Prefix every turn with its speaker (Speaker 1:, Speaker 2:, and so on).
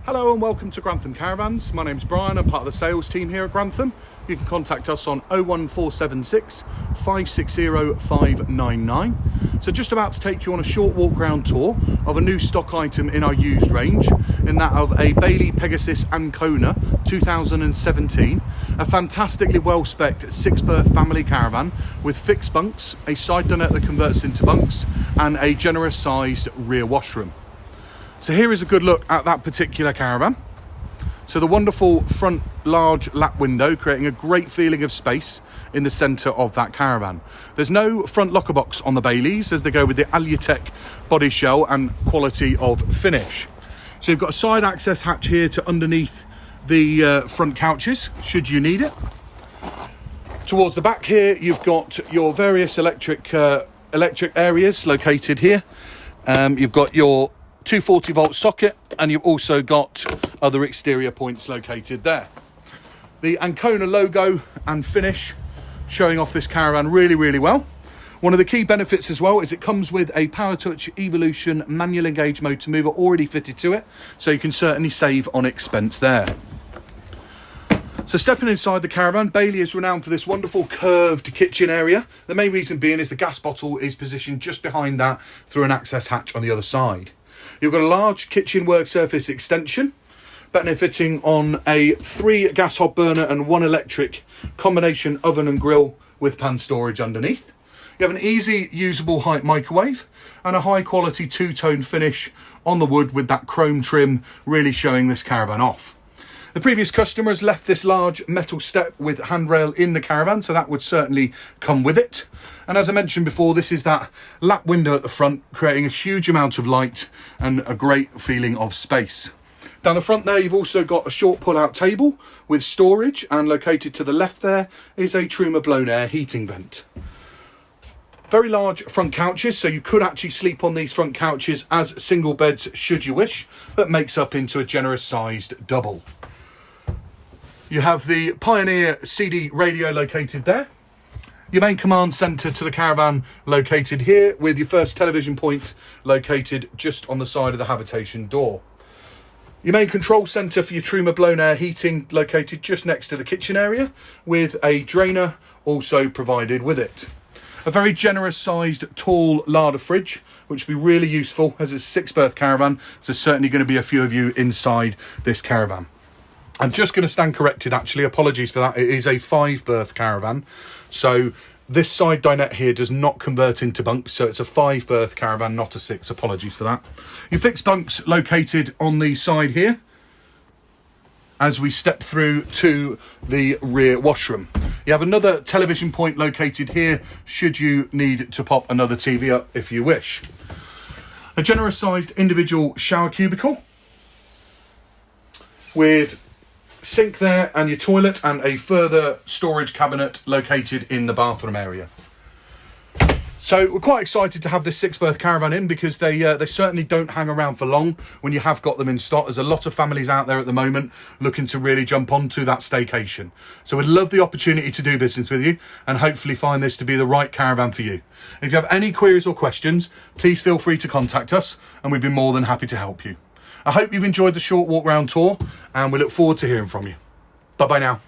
Speaker 1: Hello and welcome to Grantham Caravans. My name's Brian, I'm part of the sales team here at Grantham. You can contact us on 01476 560 599. So just about to take you on a short walk round tour of a new stock item in our used range, in that of a Bailey Pegasus Ancona 2017. A fantastically well-spec'd 6-berth family caravan with fixed bunks, a side dinette that converts into bunks and a generous sized rear washroom. So here is a good look at that particular caravan. So the wonderful front large lap window, creating a great feeling of space in the centre of that caravan. There's no front locker box on the Baileys, as they go with the Alutech body shell and quality of finish. So you've got a side access hatch here to underneath the front couches, should you need it. Towards the back here, you've got your various electric areas located here. You've got your 240 volt socket, and you've also got other exterior points located there. The Ancona logo and finish showing off this caravan really well. One of the key benefits as well is it comes with a PowerTouch Evolution manual engage motor mover already fitted to it, so you can certainly save on expense there. So stepping inside the caravan, Bailey is renowned for this wonderful curved kitchen area. The main reason being is the gas bottle is positioned just behind that through an access hatch on the other side. You've got a large kitchen work surface extension, benefiting on a 3 gas hob burner and 1 electric combination oven and grill with pan storage underneath. You have an easy usable height microwave and a high quality 2-tone finish on the wood with that chrome trim really showing this caravan off. The previous customer has left this large metal step with handrail in the caravan, so that would certainly come with it. And as I mentioned before, this is that lap window at the front, creating a huge amount of light and a great feeling of space. Down the front there, you've also got a short pull-out table with storage, and located to the left there is a Truma blown air heating vent. Very large front couches, so you could actually sleep on these front couches as single beds should you wish, but makes up into a generous sized double. You have the Pioneer CD radio located there. Your main command centre to the caravan located here, with your first television point located just on the side of the habitation door. Your main control centre for your Truma blown air heating located just next to the kitchen area, with a drainer also provided with it. A very generous sized tall larder fridge, which will be really useful as it's a 6-berth caravan, so certainly going to be a few of you inside this caravan. I'm just going to stand corrected, actually, apologies for that. It is a 5-berth caravan, so this side dinette here does not convert into bunks, so it's a 5-berth caravan, not a 6. Apologies for that. Your fixed bunks located on the side here as we step through to the rear washroom. You have another television point located here should you need to pop another TV up if you wish. A generous sized individual shower cubicle with sink there and your toilet, and a further storage cabinet located in the bathroom area. So we're quite excited to have this 6-berth caravan in, because they certainly don't hang around for long when you have got them in stock. There's a lot of families out there at the moment looking to really jump onto that staycation. So we'd love the opportunity to do business with you and hopefully find this to be the right caravan for you. If you have any queries or questions, please feel free to contact us and we'd be more than happy to help you. I hope you've enjoyed the short walk round tour, and we look forward to hearing from you. Bye bye now.